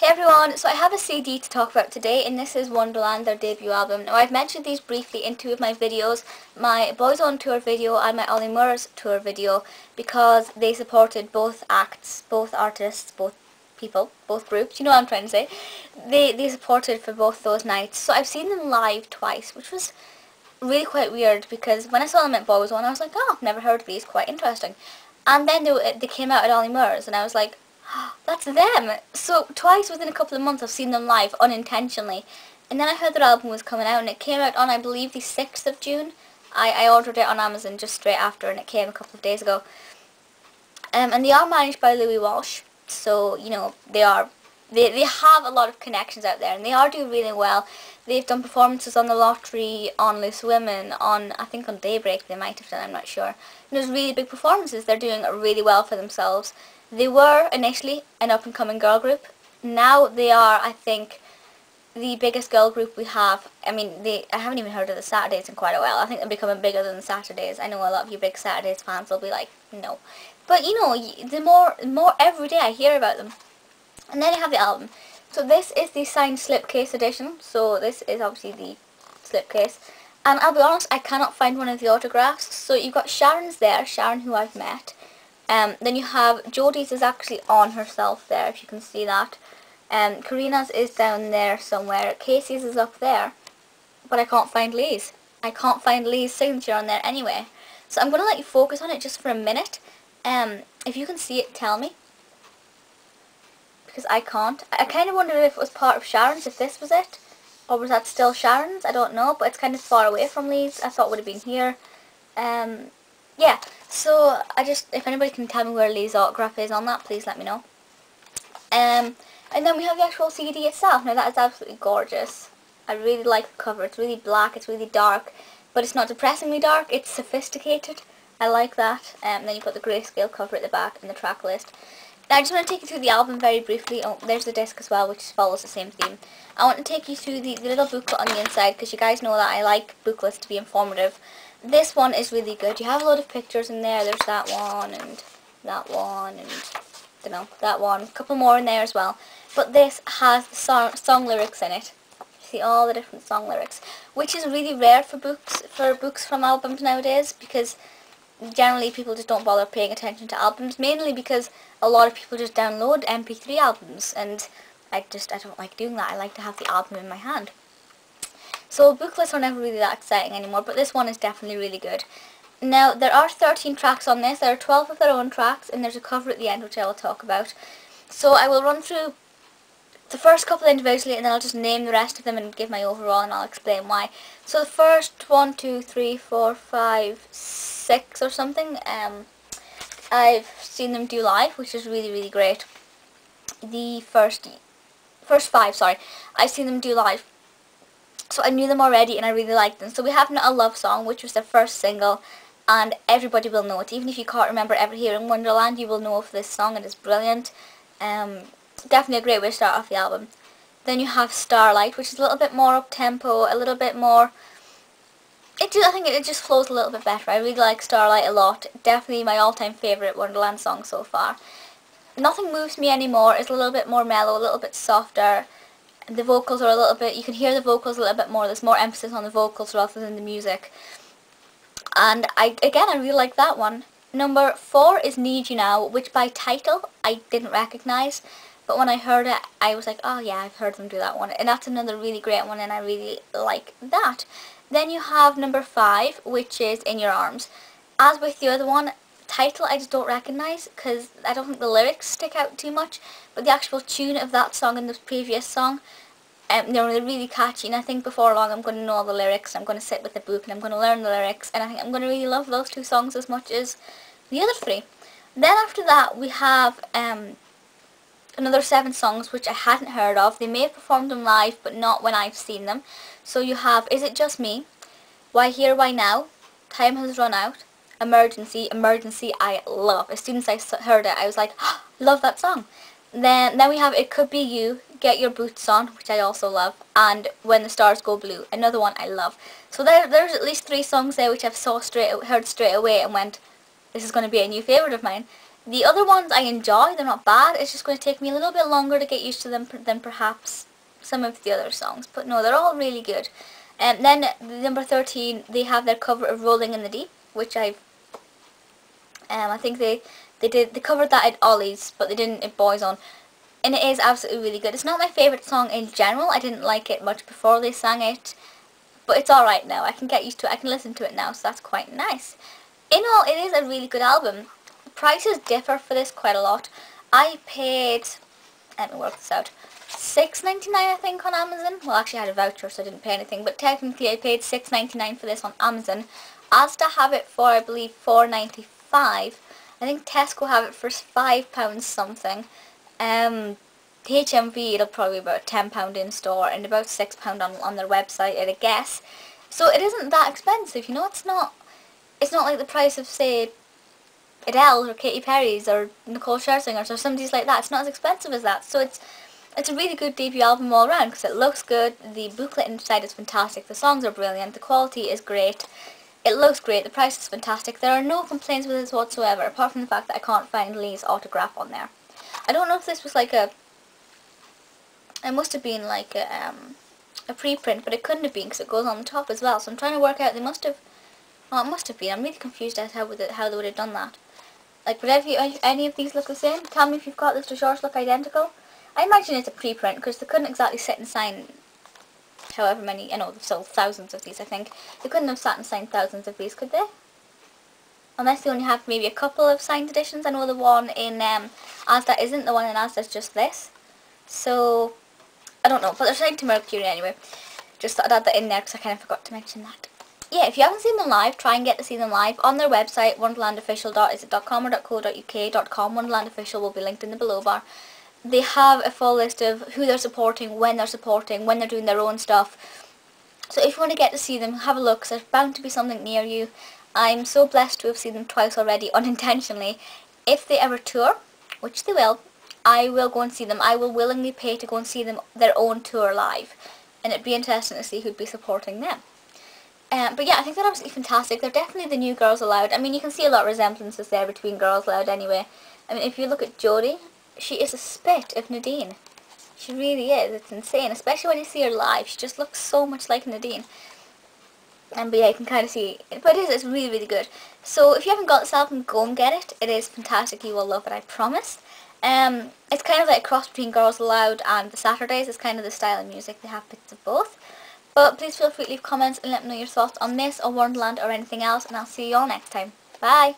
Everyone, so I have a CD to talk about today, and this is Wonderland, their debut album. Now I've mentioned these briefly in two of my videos, my Boys on Tour video and my Ollie Moore's tour video, because they supported both acts, both artists, both people, both groups, you know what I'm trying to say. They supported for both those nights. So I've seen them live twice, which was really quite weird, because when I saw them at Boys On, I was like, oh, I've never heard of these, quite interesting. And then they came out at Ollie Moore's, and I was like, that's them! So twice within a couple of months I've seen them live unintentionally. And then I heard their album was coming out, and it came out on, I believe, the 6th of June. I ordered it on Amazon just straight after, and it came a couple of days ago. And they are managed by Louis Walsh, so, you know, they have a lot of connections out there, and they are doing really well. They've done performances on The Lottery, on Loose Women, I think on Daybreak they might have done, I'm not sure. And there's really big performances. They're doing really well for themselves. They were initially an up-and-coming girl group. Now they are, I think, the biggest girl group we have. I mean, I haven't even heard of the Saturdays in quite a while. I think they're becoming bigger than the Saturdays. I know a lot of you big Saturdays fans will be like, no. But, you know, the more every day I hear about them. And then you have the album. So this is the signed slipcase edition. So this is obviously the slipcase. And I'll be honest, I cannot find one of the autographs. So you've got Sharon's there, Sharon who I've met. Then you have Jodie's is actually on herself there, if you can see that. Karina's is down there somewhere. Casey's is up there. But I can't find Lee's. I can't find Lee's signature on there anyway. So I'm going to let you focus on it just for a minute. If you can see it, tell me. Because I can't. I kind of wondered if it was part of Sharon's, if this was it. Or was that still Sharon's? I don't know. But it's kind of far away from Lee's. I thought it would have been here. Yeah. So, if anybody can tell me where Lee's autograph is on that, please let me know. And then we have the actual CD itself. Now that is absolutely gorgeous. I really like the cover. It's really black, it's really dark, but it's not depressingly dark, it's sophisticated. I like that. Then you've got the grayscale cover at the back and the track list. Now I just want to take you through the album very briefly. Oh, there's the disc as well, which follows the same theme. I want to take you through the little booklet on the inside, because you guys know that I like booklets to be informative. This one is really good. You have a lot of pictures in there. There's that one and that one and, I don't know, that one. A couple more in there as well. But this has the song lyrics in it. You see all the different song lyrics, which is really rare for books from albums nowadays, because generally people just don't bother paying attention to albums, mainly because a lot of people just download MP3 albums, and I don't like doing that. I like to have the album in my hand. So booklets are never really that exciting anymore, but this one is definitely really good. Now, there are 13 tracks on this. There are 12 of their own tracks, and there's a cover at the end, which I will talk about. So I will run through the first couple individually, and then I'll just name the rest of them and give my overall, and I'll explain why. So the first 1, 2, 3, 4, 5, 6 or something, I've seen them do live, which is really, really great. The first 5, sorry, I've seen them do live. So I knew them already and I really liked them. So we have Not a Love Song, which was their first single, and everybody will know it. Even if you can't remember ever hearing Wonderland, you will know of this song. It is brilliant. Definitely a great way to start off the album. Then you have Starlight, which is a little bit more up-tempo, a little bit more... I think it just flows a little bit better. I really like Starlight a lot. Definitely my all-time favourite Wonderland song so far. Nothing Moves Me Anymore is a little bit more mellow, a little bit softer. The vocals are a little bit, you can hear the vocals a little bit more. There's more emphasis on the vocals rather than the music. And I really like that one. Number 4 is Need You Now, which by title I didn't recognise. But when I heard it, I was like, oh yeah, I've heard them do that one. And that's another really great one, and I really like that. Then you have number 5, which is In Your Arms. As with the other one, title I just don't recognise, because I don't think the lyrics stick out too much, but the actual tune of that song and the previous song, they're really catchy, and I think before long I'm going to know all the lyrics. I'm going to sit with the book and I'm going to learn the lyrics, and I think I'm going to really love those 2 songs as much as the other 3. Then after that we have another 7 songs which I hadn't heard of. They may have performed them live, but not when I've seen them. So you have Is It Just Me, Why Here, Why Now, Time Has Run Out, Emergency. Emergency I love. As soon as I heard it, I was like, oh, love that song. Then we have It Could Be You, Get Your Boots On, which I also love, and When the Stars Go Blue, another one I love. So there's at least 3 songs there which I've heard straight away and went, this is going to be a new favourite of mine. The other ones I enjoy, they're not bad, it's just going to take me a little bit longer to get used to them than perhaps some of the other songs. But no, they're all really good. And then number 13, they have their cover of Rolling in the Deep, which I think they covered that at Ollie's, but they didn't at Boyzone. And it is absolutely really good. It's not my favourite song in general. I didn't like it much before they sang it, but it's alright now. I can get used to it. I can listen to it now, so that's quite nice. In all, it is a really good album. Prices differ for this quite a lot. I paid, let me work this out, $6.99 I think on Amazon. Well, actually I had a voucher so I didn't pay anything, but technically I paid $6.99 for this on Amazon. Asda have it for, I believe, $4.95. I think Tesco have it for £5 something. HMV, it'll probably be about £10 in store and about £6 on their website, I'd guess. So it isn't that expensive, you know. It's not like the price of, say, Adele or Katy Perry's or Nicole Scherzinger's or somebody's like that. It's not as expensive as that. So it's a really good debut album all around because it looks good. The booklet inside is fantastic. The songs are brilliant. The quality is great. It looks great. The price is fantastic. There are no complaints with this whatsoever, apart from the fact that I can't find Lee's autograph on there. I don't know if this was like it must have been like a preprint, but it couldn't have been because it goes on the top as well. So I'm trying to work out, they must have, oh, it must have been. I'm really confused as to how they would have done that. Like, would any of these look the same? Tell me if you've got this. Does yours look identical? I imagine it's a preprint because they couldn't exactly sit and sign however many, I know they've sold thousands of these, I think. They couldn't have sat and signed thousands of these, could they? Unless they only have maybe a couple of signed editions. I know the one in Asda isn't. The one in Asda is just this. So, I don't know. But they're signed to Mercury anyway. Just thought I'd add that in there because I kind of forgot to mention that. Yeah, if you haven't seen them live, try and get to see them live on their website, wonderlandofficial.com or .co.uk.com. Wonderland Official will be linked in the below bar. They have a full list of who they're supporting, when they're doing their own stuff. So if you want to get to see them, have a look, because there's bound to be something near you. I'm so blessed to have seen them twice already, unintentionally. If they ever tour, which they will, I will go and see them. I will willingly pay to go and see them, their own tour live. And it'd be interesting to see who'd be supporting them. But yeah, I think they're absolutely fantastic. They're definitely the new Girls Aloud. I mean, you can see a lot of resemblances there between Girls Aloud anyway. I mean, if you look at Jodie, she is a spit of Nadine. She really is. It's insane. Especially when you see her live. She just looks so much like Nadine. But yeah, you can kind of see. But it's really, really good. So if you haven't got this album, go and get it. It is fantastic. You will love it, I promise. It's kind of like a cross between Girls Aloud and the Saturdays. It's kind of the style of music. They have bits of both. But please feel free to leave comments and let me know your thoughts on this or Wonderland or anything else. And I'll see you all next time. Bye!